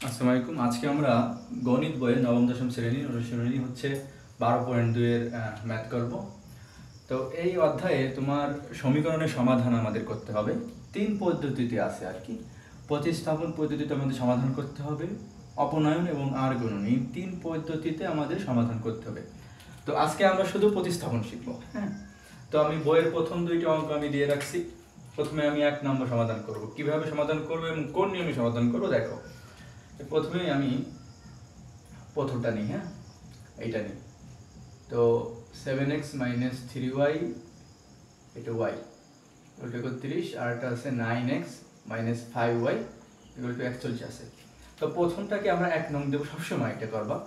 আসসালামু আলাইকুম। আজকে আমরা গণিত বইয়ের নবম দশম শ্রেণী হচ্ছে 12.2 এর ম্যাথ করব। তো এই অধ্যায়ে তোমার সমীকরণের সমাধান আমাদের করতে হবে। 3 পদ্ধতিতে আছে আর কি। প্রতিস্থাপন পদ্ধতিতে আমাদের সমাধান করতে হবে, অপনয়ন এবং আর গুণন, এই 3 পদ্ধতিতে আমাদের সমাধান করতে হবে। তো আজকে আমরা শুধু প্রতিস্থাপন শিখব। হ্যাঁ, তো আমি বইয়ের প্রথম 2টি অঙ্ক আমি দিয়ে রাখছি। প্রথমে আমি 1 নম্বর সমাধান করব। কিভাবে সমাধান করব এবং কোন নিয়মে সমাধান করব দেখো। প্রথমে আমি প্রথমটা নিই, হ্যাঁ এইটা নিই। তো 7x - 3y এটা y ওটা 31, আর এটা আছে 9x - 5y এগুলো 41 আছে। তো প্রথমটাকে আমরা 1 নং দেব, সবসময় এটা করবা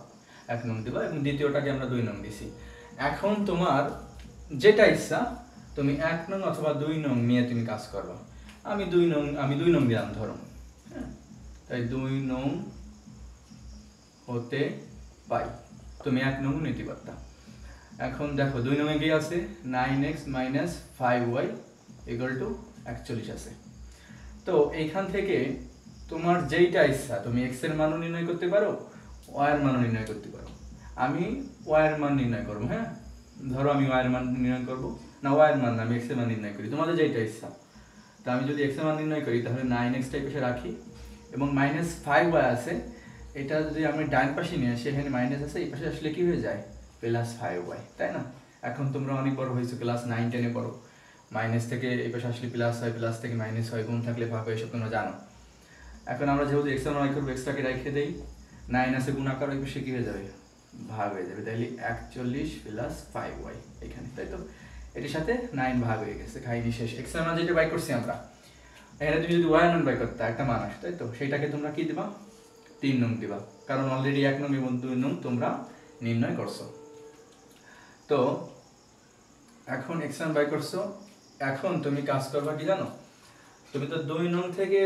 1 নং দেবা, এবং দ্বিতীয়টাকে আমরা 2 নং দিছি। এখন তোমার যেটা ইচ্ছা তুমি 1 নং অথবা 2 নং নিয়ে তুমি কাজ করবা। আমি 2 নং দিলাম ধরো, হ্যাঁ, তাই 2 নং হতে পাই, তুমি 1 নং নিতে পারতা। এখন দেখো 2 নং এ কি আছে, 9x - 5y = 41 আছে। তো এইখান থেকে তোমার যেইটা ইচ্ছা তুমি x এর মানও নির্ণয় করতে পারো, y এর মানও নির্ণয় করতে পারো। আমি y এর মান নির্ণয় করব। হ্যাঁ, ধরো আমি y এর মান নির্ণয় করব, না y এর মান না, আমি x এর মান নির্ণয় করি, তোমাদের যেইটা ইচ্ছা। তো আমি যদি x এর মান নির্ণয় করি তাহলে 9x টা এই পাশে রাখি, এবং -5y আছে, এটা যদি আমি ডান পাশে নিয়ে আসি, এখানে মাইনাস আছে, এই পাশে আসলে কি হয়ে যায়, +5y, তাই না? এখন তোমরা অনেক বড় হয়েছো, ক্লাস 9 10-এ পড়ো। মাইনাস থেকে এই পাশে আসলে প্লাস হয়, প্লাস থেকে মাইনাস হয়, গুণ থাকলে ভাগ হয়, এসব তোমরা জানো। এখন আমরা যেহেতু x এর মান করব, এক্সটাকে রেখে দেই, 9 আছে গুণ আকার, ওই পাশে কি হয়ে যাবে, ভাগ হয়ে যাবে, তাইলে 41 + 5y এখানে, তাই তো? এটির সাথে 9 ভাগ হয়ে গেছে, খাইনি শেষ। x এর মান যেটা বাই করছি আমরা, এখানে তুমি যদি y এর মান বাই করতে একটা মান আসে, তাই তো? সেটাকে তোমরা কি দিবা, 3 নং দিবা, কারণ অলরেডি 1 নং এবং 2 নং তোমরা নির্ণয় করছো। তো এখন x মান বাই করছো, এখন তুমি কাজ করবা কি জানো, তুমি তো 2 নং থেকে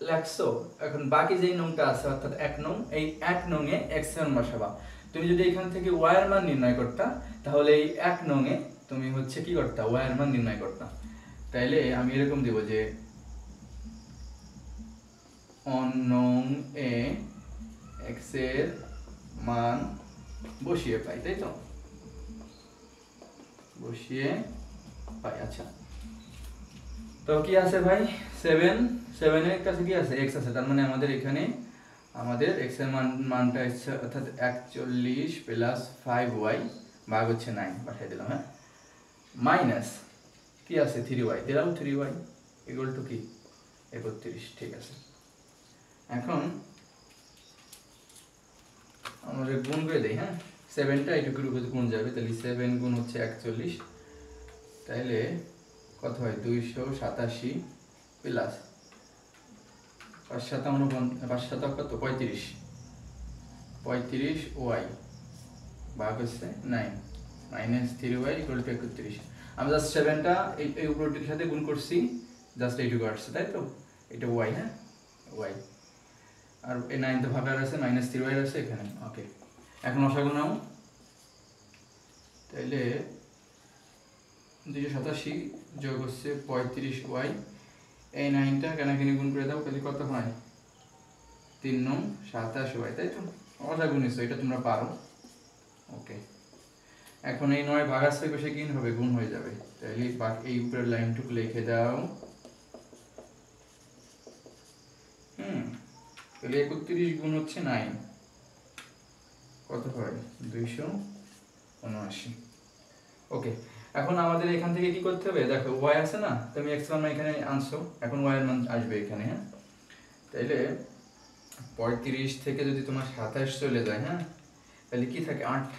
লেখছো, এখন বাকি যেই নংটা আছে অর্থাৎ 1 নং, এই 1 নং এ x এর মান বসাবা। তুমি যদি এখান থেকে y এর মান নির্ণয় করতা, তাহলে এই 1 নং এ তুমি হচ্ছে কি করতা, y এর মান নির্ণয় করতা। তাইলে আমি এরকম দেব যে নং এ x এর মান বসিয়ে পাই, তাই তো? বসিয়ে পাই। আচ্ছা, তো কি আছে ভাই, 7 এর কাছে কি আছে, x আছে, তার মানে আমাদের এখানে আমাদের x এর মানটা হচ্ছে অর্থাৎ 41 + 5y ভাগ হচ্ছে 9 পাঠিয়ে দিলাম, হ্যাঁ, মাইনাস কি আছে 3y দিলাম, 3y = কি 31, ঠিক আছে। এখন আমরা গুণ করে দেই, হ্যাঁ, 7টা এইটুকুর উপরে গুণ যাবে, তাহলে 7 গুণ হচ্ছে 41, তাইলে কত হয়, 287 প্লাস 5 7 কত, 35 y ভাগ হচ্ছে 9 - 3y = 31। আমি জাস্ট 7টা এই উপরটির সাথে গুণ করছি, জাস্ট এইটুকু আসছে, তাই তো? এটা y, হ্যাঁ, y, আর এই 9 তো ভাগার আছে, -3y আছে এখানে, ওকে। এখন লসাগু নাও, তাইলে 287 যোগ হচ্ছে 35y, এই 9টা কেনাকানি গুণ করে দাও, তাহলে কত হয়, 3 নং 27y, তাই তো? লসাগু নিছো, এটা তোমরা পারো, ওকে। এখন এই 9 ভাগার 6 পাশে কি হবে, গুণ হয়ে যাবে, তাহলে এই উপরের লাইনটুকু লিখে দাও। তাহলে 31 গুণ হচ্ছে 9 কত হয়, 279, ওকে। এখন আমাদের এখান থেকে কি করতে হবে, দেখো y আছে না, তুমি x মান এখানে আনছো, এখন y এর মান আসবে এখানে, হ্যাঁ। তাইলে 35 থেকে যদি তোমার 27 চলে যায়, হ্যাঁ, তাহলে কি থাকে, 8,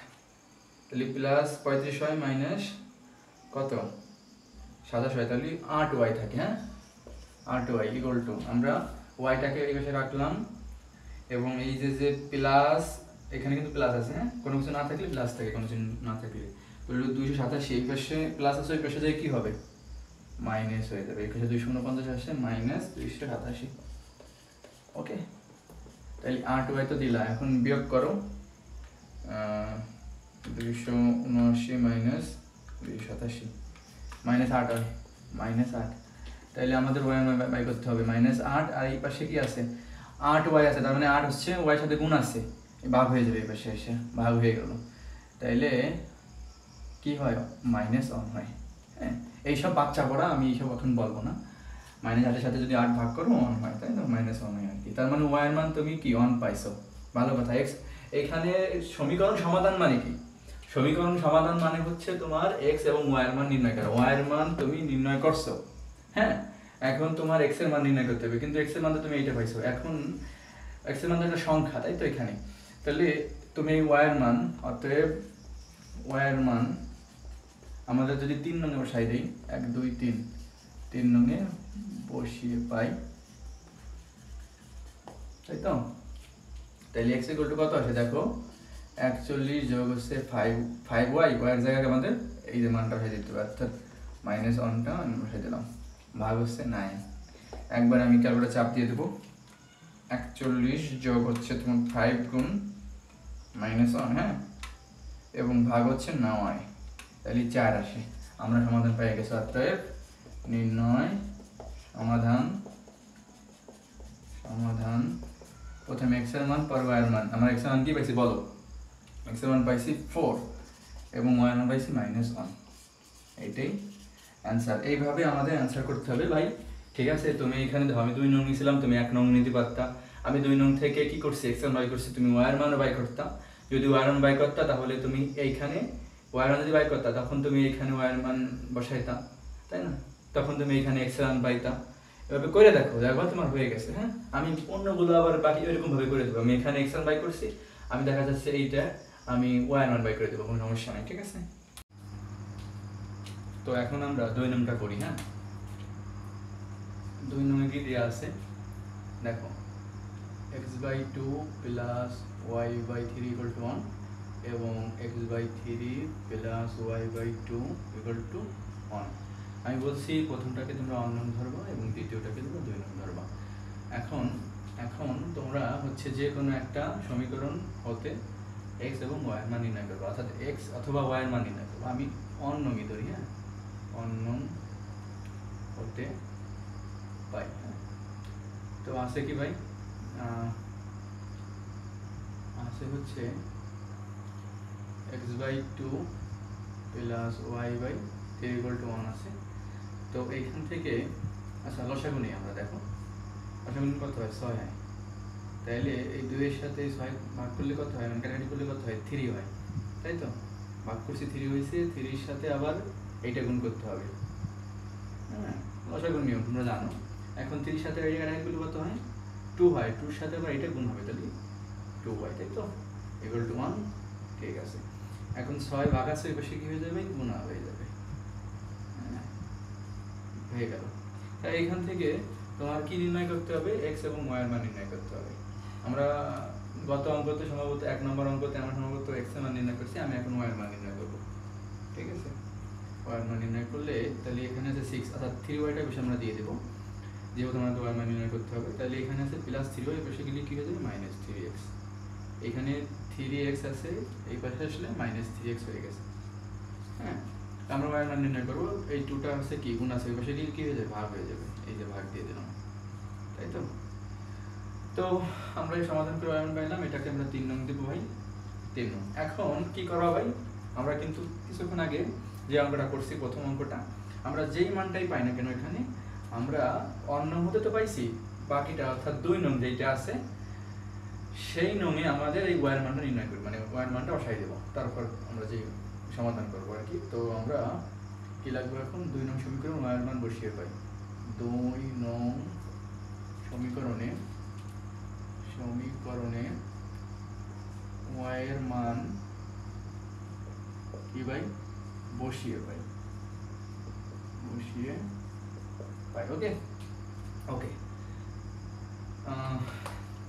তাহলে প্লাস 35 হয় মাইনাস কত, 27 হয়, তাহলে 8y থাকে, হ্যাঁ, 8y = আমরা yটাকে এই পাশে রাখলাম, এবং এই যে প্লাস, এখানে কিন্তু প্লাস আছে, হ্যাঁ, কোনো কিছু না থাকলে প্লাস থাকে, কোনো কিছু না থাকলে, তাহলে 287 এই পাশে প্লাস আছে, ওই পাশে যায় কি হবে, মাইনাস হয়ে যাবে, এই পাশে 249 আসে -287, ওকে। তাহলে 8y তো দিলা, এখন বিয়োগ করো, 279 - 287 -8 হয়, -8, তাহলে আমাদের y বাই করতে হবে -8, আর এই পাশে কি আছে, 8y আছে, তার মানে 8 হচ্ছে y এর সাথে গুণ আছে, ভাগ হয়ে যাবে, এই পাশে এসে ভাগ হয়ে গেল, তাইলে কি হয় -1 হয়। হ্যাঁ, এইসব বাচ্চা পড়া, আমি এইসব এখন বলবো না। -8 সাথে যদি 8 ভাগ করো 1 হয়, তাই তো -1 হয় আর কি। তার মানে y এর মান তুমি কি 1 পাইছো, ভালো কথা। x এখানে সমীকরণ সমাধান মানে কি? সমীকরণ সমাধান মানে হচ্ছে তোমার x এবং y এর মান নির্ণয় করা। y এর মান তুমি নির্ণয় করছো, হ্যাঁ, এখন তোমার x এর মান নির্ণয় করতে হবে, কিন্তু x এর মান তো তুমি এইটা পাইছো। এখন x এর মান তো একটা সংখ্যা, তাই তো এখানে, তাহলে তুমি y এর মান, অতএব y এর মান আমাদের যদি 3 নং এ বসাই দেই, 1 2 3, 3 নং এ বসিয়ে পাই, তাই তো। তাহলে x কত আসে দেখো, 41 যোগ হচ্ছে 5y, y এর জায়গায় আমাদের এই যে মানটা বসাই দিতে হবে, অর্থাৎ -1টা আমি বসাই দিলাম, ভাগ হচ্ছে 9। একবার আমি ক্যালকুলেটর চাপ দিয়ে দেবো, 41 যোগ হচ্ছে তোমার 5 গুণ -1, হ্যাঁ, এবং ভাগ হচ্ছে 9, তাহলে 4 আসে। আমরা সমাধান পেয়ে গেছি, অতএব নির্ণয় সমাধান, প্রথমে x এর মান, পর y এর মান। আমরা x এর মান কি পাইছি বলো, x এর মান পাইছি 4 এবং y এর মান পাইছি -1, এইটাই অ্যান্সার। এইভাবে আমাদের অ্যান্সার করতে হবে ভাই, ঠিক আছে। তুমি এখানে দেখো, আমি 2 নং নিয়েছিলাম, তুমি 1 নং নিতে পারতা। আমি 2 নং থেকে কি করছি, x এর মান বাই করছি, তুমি y এর মানও বাই করতা। যদি y এর মান বাই করতা, তাহলে তুমি এইখানে y এর মান যদি বাই করতা, তখন তুমি এইখানে y এর মান বসাইতা, তাই না, তখন তুমি এইখানে x এর মান পাইতা। এভাবে করে দেখো, তোমার হয়ে গেছে। হ্যাঁ, আমি অন্যগুলো আবার বাকি এরকম ভাবে করে দেবো। আমি এখানে x এর মান বাই করছি, আমি দেখা যাচ্ছে এইটা আমি y এর মান বাই করে দেবো, কোনো সমস্যা নাই, ঠিক আছে। তো এখন আমরা 2 নংটা করি। হ্যাঁ, 2 নং কি দেয়া আছে দেখো, x/2 plus y/3 = 1 এবং x/3 plus y/2 = 1। আমি বলছি প্রথমটাকে তোমরা 1 নং ধরবা এবং দ্বিতীয়টাকে তোমরা 2 নং ধরবা। এখন তোমরা হচ্ছে যে কোনো একটা সমীকরণ হতে x এবং y এর মান নির্ণয় করবে, অর্থাৎ x অথবা y এর মান নির্ণয় করবে। আমি 1 নংই ধরি, হ্যাঁ, 1 নং হতে পাই। তো আছে কি ভাই, আছে হচ্ছে x/2 plus y/3 = 1 আছে। তো এইখান থেকে আচ্ছা লসাগু নেই আমরা, দেখো লসাগু কত হয়, 6 হয়। তাইলে এই 2 এর সাথে 6 ভাগ করলে কত হয়, কাটাকাটি করলে কত হয়, 3 হয়, তাই তো। ভাগ করছি 3 হয়েছে, 3 এর সাথে আবার এইটা গুণ করতে হবে, হ্যাঁ, লসাগুর নিয়ম তোমরা জানো। এখন 3 এর সাথে এই কাটাকাটি করলে কত হয়, 2 হয়, 2 এর সাথে আবার এটা গুণ হবে, তাহলে 2 হয়, তাই তো, = 1, ঠিক আছে। এখন 6 ভাগ আছে, ওই পাশে কি হয়ে যাবে, গুণ হয়ে যাবে, হয়ে গেল। তাই এখান থেকে তোমার কি নির্ণয় করতে হবে, x এবং y এর মান নির্ণয় করতে হবে। আমরা গত অঙ্কতে সম্ভবত 1 নম্বর অঙ্কতে আমরা সম্ভবত x এর মান নির্ণয় করছি, আমি এখন y এর মান নির্ণয় করব, ঠিক আছে। y এর মান নির্ণয় করলে তাহলে এখানে আছে 6, অর্থাৎ 3y বেশি আমরা দিয়ে দেব, যেহেতু আমাদের y এর মান নির্ণয় করতে হবে। তাহলে এখানে আছে +3y, বেশি গেলে কি হয়ে যাবে, -3x। এখানে 3x আছে, এই পাশে আসলে -3x হয়ে গেছে। হ্যাঁ, আমরা y এর মান নির্ণয় করব, এই 2টা আছে কি গুণ আছে, ওই পাশে গেলে কি হয়ে যাবে, ভাগ হয়ে যাবে, এই যে ভাগ দিয়ে দিলাম, তাই তো। তো আমরা এই সমাধান করে y এর মান পাইলাম, এটাকে আমরা 3 নং দেব ভাই, 3 নং। এখন কি করব ভাই, আমরা কিন্তু কিছুক্ষণ আগে যে অঙ্কটা করছি, প্রথম অঙ্কটা, আমরা যেই মানটাই পাই না কেন এখানে, আমরা অন্য হতে তো পাইছি, বাকিটা অর্থাৎ 2 নং যেটা আছে সেই নঙে আমাদের এই y এর মানটা নির্ণয় করব, মানে y এর মানটা বসাই দেব, তারপর আমরা যে সমাধান করব আর কি। তো আমরা কি লাগবে এখন, 2 নং সমীকরণ y এর মান বসিয়ে পাই। 2 নং সমীকরণে y এর মান কি ভাই, বসিয়ে পাই। ওকে ওকে,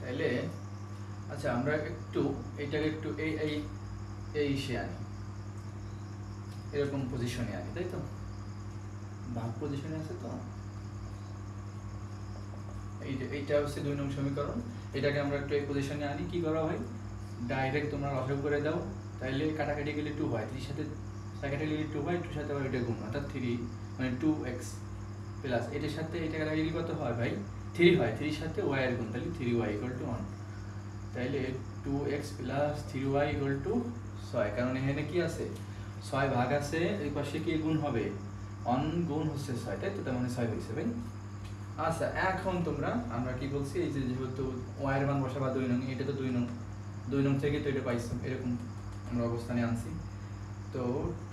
তাহলে আচ্ছা আমরা একটু এইটাকে একটু এই সে আনি, এরকম পজিশনে আনি, তাই তো, ভাগ পজিশনে আছে তো। এইটা হচ্ছে 2 নং সমীকরণ, এটাকে আমরা একটু এই পজিশনে আনি। কি করা হয়, ডাইরেক্ট তোমরা লসাগু করে দাও, তাইলে কাটাকাটি গেলে 2 হয়, 3 সাথে কাটাকাটি গেলে 2 হয়, 2 সাথে আবার এটা গুণ, অর্থাৎ 3 মানে 2x প্লাস এটার সাথে এটা কাটাকাটি গেলে কত হয় ভাই, 3 হয়, 3 সাথে y এর গুণ, তাহলে 3y ইকুয়াল টু 1। তাইলে 2x plus 3y equal to 6, কারণ এখানে কি আছে 6 ভাগ আছে, এই পাশে কি গুণ হবে 1 গুণ হচ্ছে 6, তাই তো, তার মানে 6 হয়েছে ভাই। আচ্ছা এখন তোমরা আমরা কি বলছি, এই যে যেহেতু y এর মান বসাবা 2 নং, এটা তো 2 নং থেকে তো এটা পাইছো, এরকম আমরা অবস্থানে আনছি। তো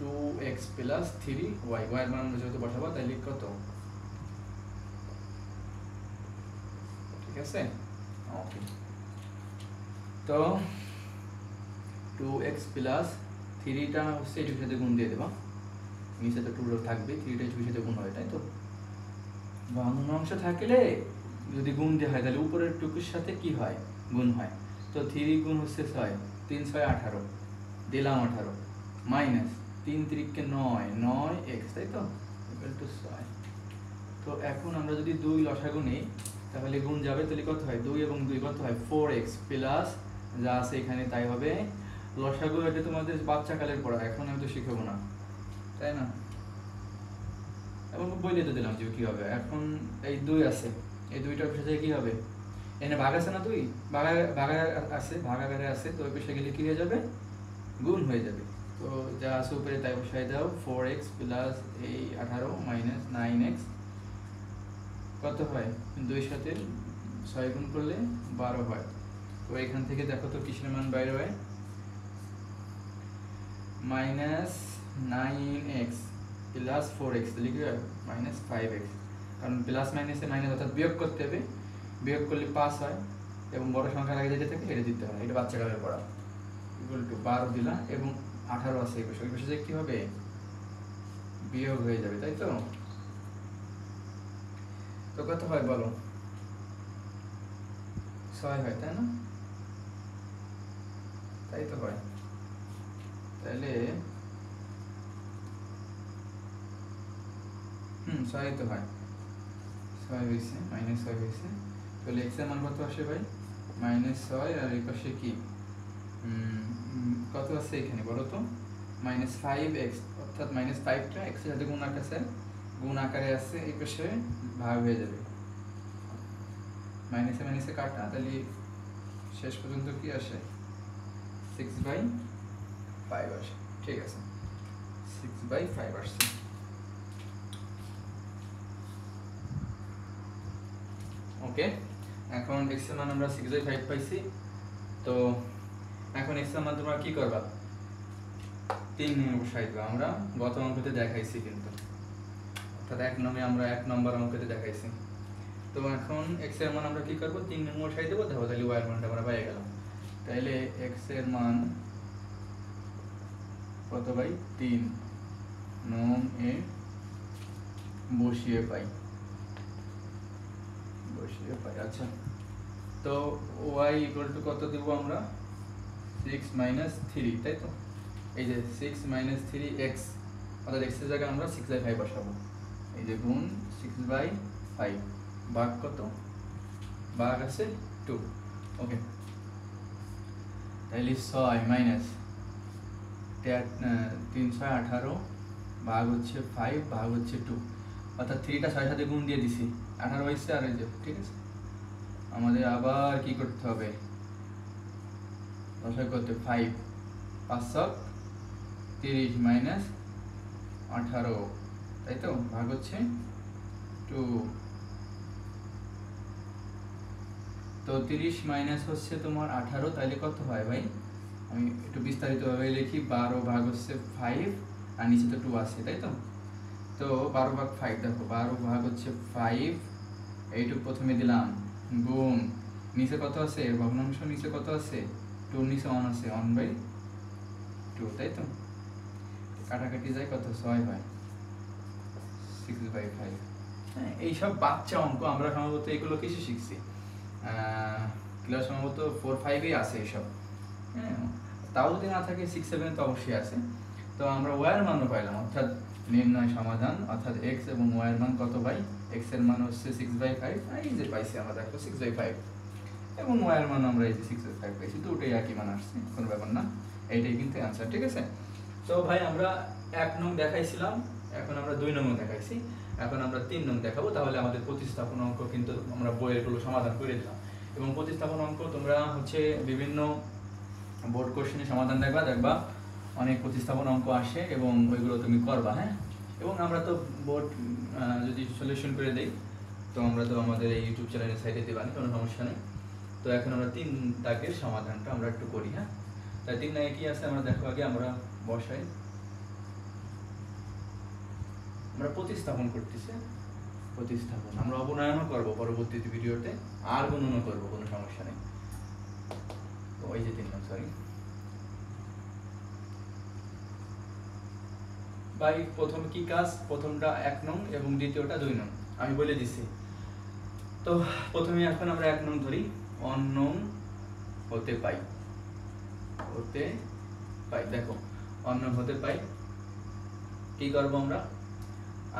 2x প্লাস 3y, y এর মান যেহেতু বসাবো তাহলে কত, ঠিক আছে ওকে। তো 2x প্লাস 3টা হচ্ছে এটার সাথে গুণ দিয়ে দেবা, নিচে তো 2 থাকবে, 3টা এটার সাথে গুণ হয়, তাই তো। ভগ্নাংশ থাকলে যদি গুণ দেওয়া হয় তাহলে উপরের টুকুর সাথে কি হয় গুণ হয়। তো 3 গুণ হচ্ছে 6, 3 6 18, দিলাম 18 মাইনাস 3 3 কে 9, 9x, তাই তো, ইকুয়াল টু 6। তো এখন আমরা যদি 2 লসাগু নেই তাহলে গুণ যাবে, তাহলে কত হয় 2 এবং 2 কত হয় 4x প্লাস যা আছে এখানে তাই হবে। লসাগু এটা তোমাদের বাচ্চাকালের পড়া, এখন আমি তো শিখাবো না, তাই না, এবং বইলে তো দিলাম যে কি হবে। এখন এই 2 আছে, এই 2টার সাথে কি হবে, এখানে ভাগ আছে না, 2 ভাগা আছে, ভাগাকারে আছে, তো ওই পাশে গেলে কি হয়ে যাবে গুণ হয়ে যাবে। তো যা আছে উপরে তাই বসাই দাও, 4x প্লাস এই 18 মাইনাস 9x কত হয় 2 সাথে 6 গুণ করলে 12 হয়। তো এখান থেকে দেখো তো কিসের মান বাইরে হয়, মাইনাস 9x প্লাস 4x, তাহলে কি হয় মাইনাস 5x, কারণ প্লাস মাইনাসে মাইনাস অর্থাৎ বিয়োগ করতে হবে, বিয়োগ করলে 5 হয়, এবং বড় সংখ্যার আগে যেটা থাকে এটা দিতে হয়, এটা বাচ্চাকালের পড়া। ইকুয়াল টু 12 দিলা এবং 18 আছে এই পাশে, ওই পাশে কি হবে বিয়োগ হয়ে যাবে, তাই তো। তো কত হয় বলো, 6 হয়, তাই না, তাই তো হয়। তাহলে 6 তো হয়, 6 হয়েছে, মাইনাস 6 হয়েছে। তাহলে x এর মান কত আসে ভাই -6, আর এই পাশে কি কত আছে এখানে বলো তো, -5x, অর্থাৎ -5টা x এর সাথে গুণ আকারে আছে, এই পাশে ভাগ হয়ে যাবে, মাইনাসে মাইনাসে কাটা, তাহলে শেষ পর্যন্ত কি আসে 6/5 আসে, ঠিক আছে 6/5 আসছে। ওকে, এখন x এর মান আমরা 6/5 পাইছি। তো এখন x এর মান তোমরা কি করবা, 3 নং বসাই দিবা, আমরা গত অঙ্কতে দেখাইছি কিন্তু, অর্থাৎ 1 নং আমরা 1 নম্বর অঙ্কতে দেখাইছি। তো এখন x এর মান আমরা কি করব, 3 নং বসাই দেব, দেখো তাহলে y এর মানটা আমরা পেয়ে গেলাম। তাহলে x এর মান কত ভাই 3 নং এ বসিয়ে পাই। আচ্ছা, তো y ইকুয়াল টু কত দেব আমরা 6 - 3, তাই তো, এই যে 6 - 3x, অর্থাৎ x এর জায়গায় আমরা 6/5 বসাবো, এই যে গুণ 6/5 ভাগ কত, ভাগ আছে 2, ওকে। তাহলে 6 মাইনাস 3 6 18 ভাগ হচ্ছে 5 ভাগ হচ্ছে 2, অর্থাৎ 3টা 6 সাথে গুণ দিয়ে দিছি, 18 হয়েছে, আর এই যে ঠিক আছে, আমাদের আবার কি করতে হবে, দশক করতে 5 5 30 মাইনাস 18, তাই তো, ভাগ হচ্ছে 2। তো 30 মাইনাস হচ্ছে তোমার 18, তাহলে কত হয় ভাই, আমি একটু বিস্তারিতভাবে লিখি, 12 ভাগ হচ্ছে 5, আর নিচে তো 2 আছে, তাই তো। তো 12 ভাগ 5, দেখো 12 ভাগ হচ্ছে 5, এইটুকু প্রথমে দিলাম, গুণ নিচে কত আছে, ভগ্নাংশ নিচে কত আছে, 2 নিচে 1 আছে, 1/2, তাই তো, কাটাকাটি যায় কত 6 হয়, 6/5। হ্যাঁ, এইসব বাচ্চা অঙ্ক আমরা সম্ভবত এগুলো কিছু শিখছি, ক্লাস সম্ভবত 4-5 আছে এইসব, হ্যাঁ, তাও যদি না থাকে 6-7 তো অবশ্যই আছে। তো আমরা y এর মানও পাইলাম, অর্থাৎ নির্ণয় সমাধান, অর্থাৎ x এবং y এর মান কত ভাই, x এর মান হচ্ছে 6/5, এই যে পাইছি আমরা, দেখো 6/5, এবং y এর মান আমরা এই যে 6/5 পাইছি, দুটোই একই মান আসছে, কোনো ব্যাপার না, এইটাই কিন্তু অ্যান্সার, ঠিক আছে। তো ভাই আমরা 1 নং দেখাইছিলাম, এখন আমরা 2 নং দেখাইছি। এখন আমরা 3 নং দেখাবো, তাহলে আমাদের প্রতিস্থাপন অঙ্ক কিন্তু আমরা বইয়েরগুলো সমাধান করে দিলাম। এবং প্রতিস্থাপন অঙ্ক তোমরা হচ্ছে বিভিন্ন বোর্ড কোশ্চেনে সমাধান দেখবা অনেক প্রতিস্থাপন অঙ্ক আসে এবং ওইগুলো তুমি করবা। হ্যাঁ, এবং আমরা তো বোর্ড যদি সলিউশন করে দেই তো আমরা তো আমাদের এই ইউটিউব চ্যানেলের সাইটে দিবা, কোনো সমস্যা নেই। তো এখন আমরা 3 দাগের সমাধানটা আমরা একটু করি। হ্যাঁ, তাই 3 দাগে কি আছে আমরা দেখো, আগে আমরা বসাই। আমরা প্রতিস্থাপন করতেছি, প্রতিস্থাপন আমরা অবনয়নও করব পরবর্তী ভিডিওতে, আর গুণনও করব, কোনো সমস্যা নেই। তো ওই যে 3 নং, সরি ভাই, প্রথম কি কাজ, প্রথমটা 1 নং এবং দ্বিতীয়টা 2 নং আমি বলে দিছি। তো প্রথমে এখন আমরা 1 নং ধরি, অননং হতে পাই, দেখো অননং হতে পাই। কি করব আমরা,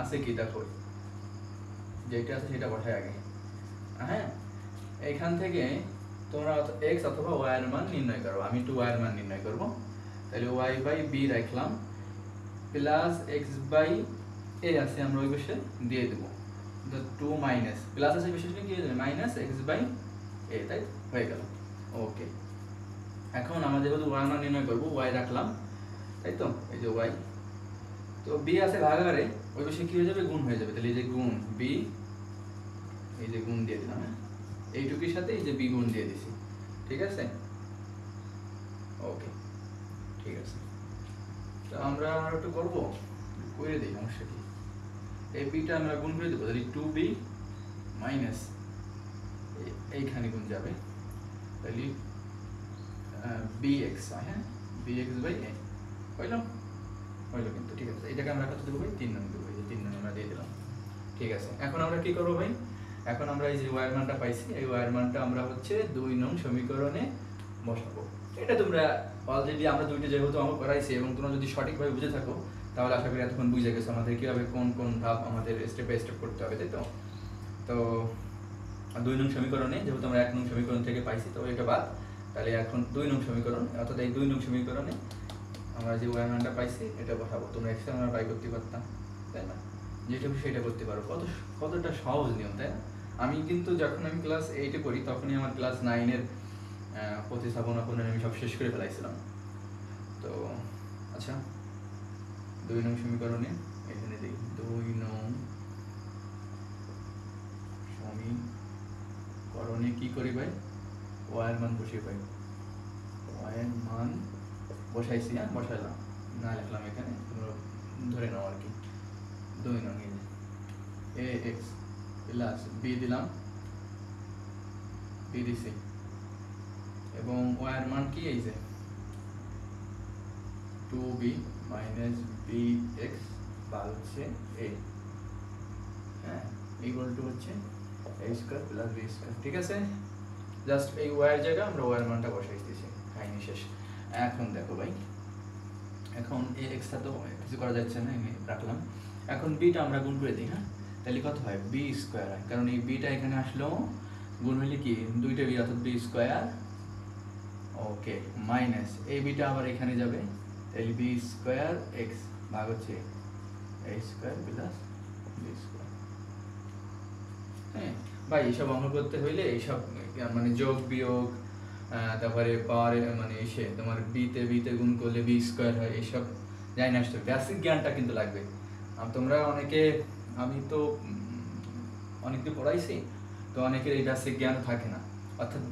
আছে কি দেখো, যেটা আছে সেটা বসাই আগে। হ্যাঁ, এখান থেকে তোমরা x অথবা y এর মান নির্ণয় করো। আমি 2y এর মান নির্ণয় করব, তাহলে y বাই b রাখলাম, প্লাস x বাই a আছে আমরা ওই পাশে দিয়ে দেব, 2 মাইনাস প্লাস আছে বিশেষ কি হয়ে যাবে মাইনাস x বাই a, তাই হয়ে গেল। ওকে, এখন আমরা যেহেতু y মান নির্ণয় করব, y রাখলাম, তাই তো এই যে y, তো b আছে ভাগাকারে, ওই পাশে কি হয়ে যাবে গুণ হয়ে যাবে, তাহলে এই যে গুণ b, এই যে গুণ দিয়ে দিলাম। হ্যাঁ, এইটুকুর সাথে এই যে b গুণ দিয়ে দিছি, ঠিক আছে। ওকে, ঠিক আছে। তো আমরা একটু করব, করে দিই, সমস্যা কি, এই বিটা আমরা গুণ করে দেবো, তাহলে 2b মাইনাস এইখানে গুণ যাবে, তাহলে bx, হ্যাঁ bx বাই a হইলো কিন্তু, ঠিক আছে। এটাকে আমরা কত দেবো ভাই, 3 নং দেবো, এই যে 3 নং আমরা দিয়ে দিলাম, ঠিক আছে। এখন আমরা কি করবো ভাই, এখন আমরা এই যে y এর মানটা পাইছি, এই y এর মানটা আমরা হচ্ছে 2 নং সমীকরণে বসাবো। এটা তোমরা অলরেডি আমরা দুইটা যেহেতু আমরা করাইছি এবং তোমরা যদি সঠিকভাবে বুঝে থাকো তাহলে আশা করি এতক্ষণ বুঝে গেছো আমাদের কিভাবে কোন কোন ধাপ আমাদের স্টেপ বাই স্টেপ করতে হবে, তাই তো। তো 2 নং সমীকরণে যেহেতু আমরা 1 নং সমীকরণ থেকে পাইছি, তো এটা বাদ, তাহলে এখন 2 নং সমীকরণ, অর্থাৎ এই 2 নং সমীকরণে আমরা যে y মানটা পাইছি এটা বসাবো। তোমরা x এর মান বাই করতে পারতাম, তাই না, যেটা সেটা করতে পারো, কতটা সহজ নিয়ম, তাই না। আমি কিন্তু যখন আমি ক্লাস 8-এ পড়ি তখনই আমার ক্লাস 9-এর প্রতিস্থাপনা করে আমি সব শেষ করে ফেলাইছিলাম। তো আচ্ছা, 2 নং সমীকরণে এখানে দিই, 2 নং সমীকরণে কি করি ভাই, y এর মান বসিয়ে পাই, y এর মান বসাইছি, হ্যাঁ বসাইলাম, না লিখলাম এখানে, তোমরা ধরে নাও আর কি। 2 নং ax প্লাস b দিলাম, b দিছি, এবং y এর মান কি, এই যে 2b মাইনাস bx বা হচ্ছে a, হ্যাঁ ইকুয়াল টু হচ্ছে a square plus b square, ঠিক আছে। জাস্ট এই y এর জায়গায় আমরা y এর মানটা বসাই দিয়েছি, কাহিনী শেষ। এখন দেখো ভাই, এখন ax টা তো কিছু করা যাচ্ছে না, আমি রাখলাম। এখন b টা আমরা গুণ করে দিই। হ্যাঁ, তাহলে কত হয়, b স্কয়ার হয়, কারণ এই b টা এখানে আসলো, গুণ হইলে কি দুইটা b অর্থাৎ b স্কয়ার, ওকে, মাইনাস এই b টা আবার এখানে যাবে, তাহলে b স্কয়ার x ভাগ হচ্ছে a square plus b square. হ্যাঁ ভাই, এইসব অঙ্ক করতে হইলে এইসব মানে যোগ বিয়োগ, তারপরে পাওয়ার মানে এসে তোমার বিতে গুণ করলে বি স্কয়ার হয়, এইসব জানি না, আসতে বেসিক জ্ঞানটা কিন্তু লাগবে। আর তোমরা অনেকে, আমি তো অনেককে পড়াইছি, তো অনেকের এই বেসিক জ্ঞান থাকে না। অর্থাৎ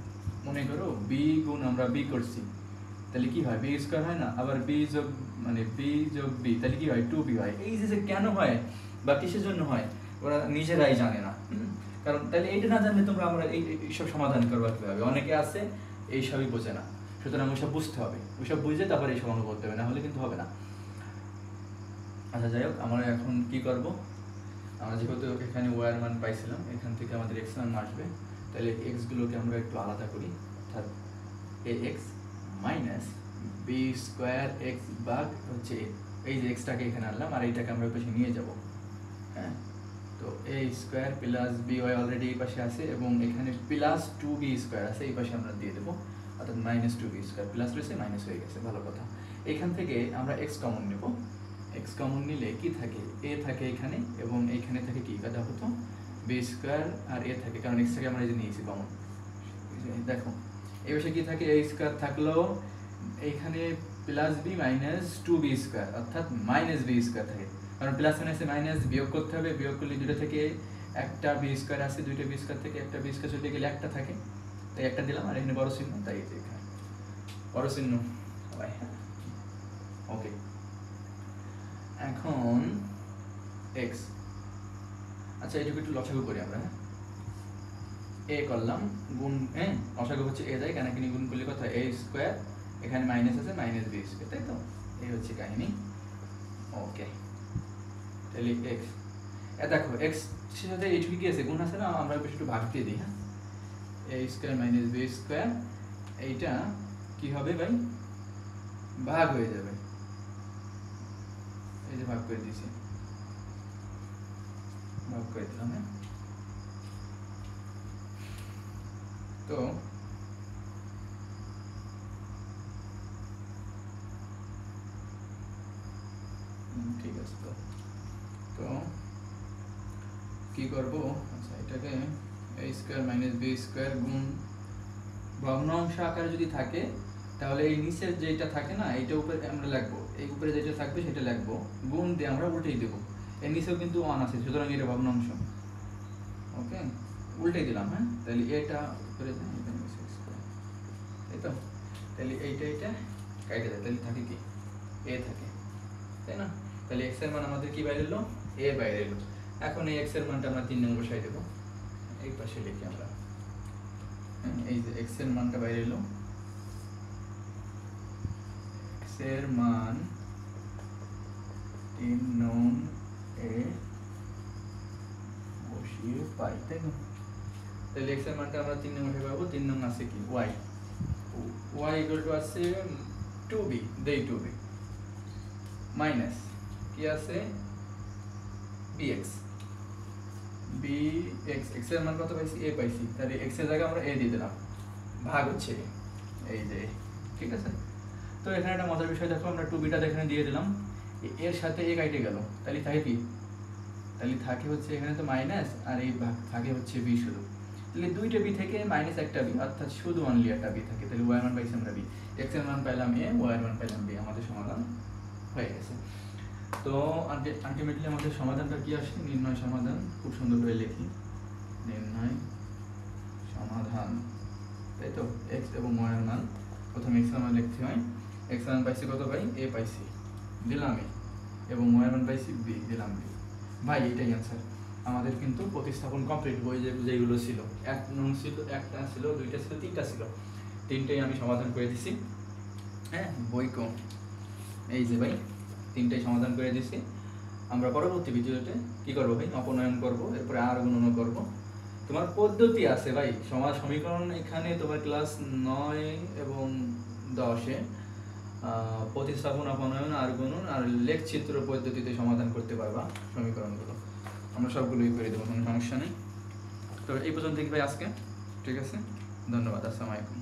মনে করো বি গুণ আমরা বি করছি, তাহলে কি হয়, বি স্কয়ার হয় না, আবার বি যোগ মানে বি যোগ বি, তাহলে কি হয় 2b হয়। এই যে কেন হয় বা কিসের জন্য হয় ওরা নিজেরাই জানে না, কারণ তাহলে এইটা না জানলে তোমরা আমরা এইসব সমাধান করবা কিভাবে, অনেকে আছে এইসবই বোঝে না, সুতরাং ওইসব বুঝতে হবে, ওইসব বুঝে তারপরে এইসব অঙ্ক করতে হবে, না হলে কিন্তু হবে না। আচ্ছা যাই হোক, আমরা এখন কি করব, আমরা যেহেতু এখানে y এর মান পাইছিলাম, এখান থেকে আমাদের x মান আসবে, তাহলে x গুলোকে আমরা একটু আলাদা করি, অর্থাৎ ax minus b square x ভাগ হচ্ছে এই যে x টাকে এখানে আনলাম আর এইটাকে আমরা পাশে নিয়ে যাব। হ্যাঁ, তো a square plus by already এই পাশে আছে এবং এখানে প্লাস 2b স্কয়ার আছে, এই পাশে আমরা দিয়ে দেব, অর্থাৎ মাইনাস 2b স্কয়ার, প্লাস রয়েছে মাইনাস হয়ে গেছে, ভালো কথা। এখান থেকে আমরা x কমন নেব, এক্স কমন নিলে কি থাকে, এ থাকে এখানে এবং এইখানে থাকে কি কাটা হতো বি স্কোয়ার, আর এ থাকে কারণ এক্স থেকে আমরা এই যে নিয়েছি কমন। দেখো এই বিষয়ে কি থাকে, এ স্কোয়ার থাকলেও এইখানে plus B minus two B square অর্থাৎ মাইনাস বি স্কোয়ার থাকে, কারণ প্লাস মাইনাসে মাইনাস বিয়োগ করতে হবে, বিয়োগ করলে দুটো থেকে একটা বি স্কোয়ার আছে, দুইটা বি স্কোয়ার থেকে একটা বি স্কোয়ার চলে গেলে একটা থাকে, তাই একটা দিলাম। আর এখানে বড় চিহ্ন, তাই এখানে বড় চিহ্ন। ওকে, এখন এক্স, আচ্ছা এইটুকু একটু লসাগু করি আমরা। হ্যাঁ, এ করলাম গুণ, হ্যাঁ লসাগু হচ্ছে এ যায় কেন গুণ করলে কথা এ স্কোয়ার, এখানে মাইনাস আছে মাইনাস বি স্কোয়ার, তাই তো এই হচ্ছে কাহিনী। ওকে, তাহলে এক্স, দেখো এক্স সাথে এইটুকু কি আছে গুণ আছে না, আমরা একটু ভাগ দিয়ে দিই। হ্যাঁ, এ স্কোয়ার মাইনাস বি স্কোয়ার, এইটা কি হবে ভাই, ভাগ হয়ে যাবে, এই যে ভাগ করে দিয়েছি, ভাগ করে দিলাম। হ্যাঁ, তো ঠিক আছে, তো কি করব, আচ্ছা এটাকে a square minus b square গুণ ভগ্নাংশ আকারে যদি থাকে তাহলে এই নিচের যেটা থাকে না এইটা উপরে আমরা লিখবো, এই উপরে যেটা থাকবে সেটা লিখবো, গুণ দিয়ে আমরা উল্টেই দেব, এর নিচেও কিন্তু 1 আছে সুতরাং এটা ভগ্নাংশ। ওকে, উল্টেই দিলাম। হ্যাঁ, তাহলে এটা উপরে যায়, এখানে বসে স্কয়ার, তাই তো, তাহলে এইটা কেটে যায়, তাহলে থাকে কি a থাকে, তাই না। তাহলে x এর মান আমাদের কি বাইরে এলো, a বাইরে এলো। এখন এই x এর মানটা আমরা 3 নং বসাই দেব, এই পাশে লিখি আমরা। এই যে x এর মানটা বাইরে এলো, x এর মান 3 নং এ বসিয়ে পাই, তাই না। তাহলে x এর মানটা আমরা 3 নং বসে পাবো, 3 নং আছে কি y, y ইকুয়াল টু আছে 2b, দেই 2b মাইনাস কি আছে bx, bx, x এর মান কত পাইছি, a পাইছি, তাহলে x এর জায়গায় আমরা a দিয়ে দিলাম, ভাগ হচ্ছে এই যে, ঠিক আছে। তো এখানে একটা মজার বিষয় দেখো, আমরা 2b টা এখানে দিয়ে দিলাম, এর সাথে a কেটে গেল, তাহলে থাকে কি, তাহলে থাকে হচ্ছে এখানে তো মাইনাস, আর এই ভাগ থাকে হচ্ছে b শুধু, তাহলে দুইটা b থেকে মাইনাস একটা b অর্থাৎ শুধু অনলি একটা b থাকে, তাহলে y এর মান পাইছি আমরা b, x এর মান পাইলাম a, y এর মান পাইলাম b, আমাদের সমাধান হয়ে গেছে। তো আলটিমেটলি আমাদের সমাধানটা কি আসে, নির্ণয় সমাধান, খুব সুন্দর করে লিখি, নির্ণয় সমাধান, তাই তো। x এবং y এর মান, প্রথমে x এর মান লিখতে হয়, x এর মান পাইছি কত ভাই, a পাইছি, দিলাম a, এবং y এর মান পাইছি b, দিলাম b। ভাই এটাই आंसर, আমাদের কিন্তু প্রতিস্থাপন কমপ্লিট, বই যেগুলো ছিল, এক নং ছিল, একটা ছিল, দুইটা ছিল, তিনটা ছিল, তিনটেই আমি সমাধান করে দিছি। হ্যাঁ, বই কম, এই যে ভাই তিনটাই সমাধান করে দিছি। আমরা পরবর্তী ভিডিওতে কি করব ভাই, অপনয়ন করব, এরপরে আর গুণন করব। তোমার পদ্ধতি আছে ভাই, সমাজ সমীকরণ এখানে তোমার ক্লাস 9 এবং 10-এ প্রতিস্থাপন, অপনয়ন, আর গুণন আর লেখচিত্র পদ্ধতিতে সমাধান করতে পারবা সমীকরণগুলো, আমরা সবগুলোই করে দেবো, কোনো সমস্যা নেই। তো এই পর্যন্ত ভাই আজকে, ঠিক আছে, ধন্যবাদ, আসসালামু আলাইকুম।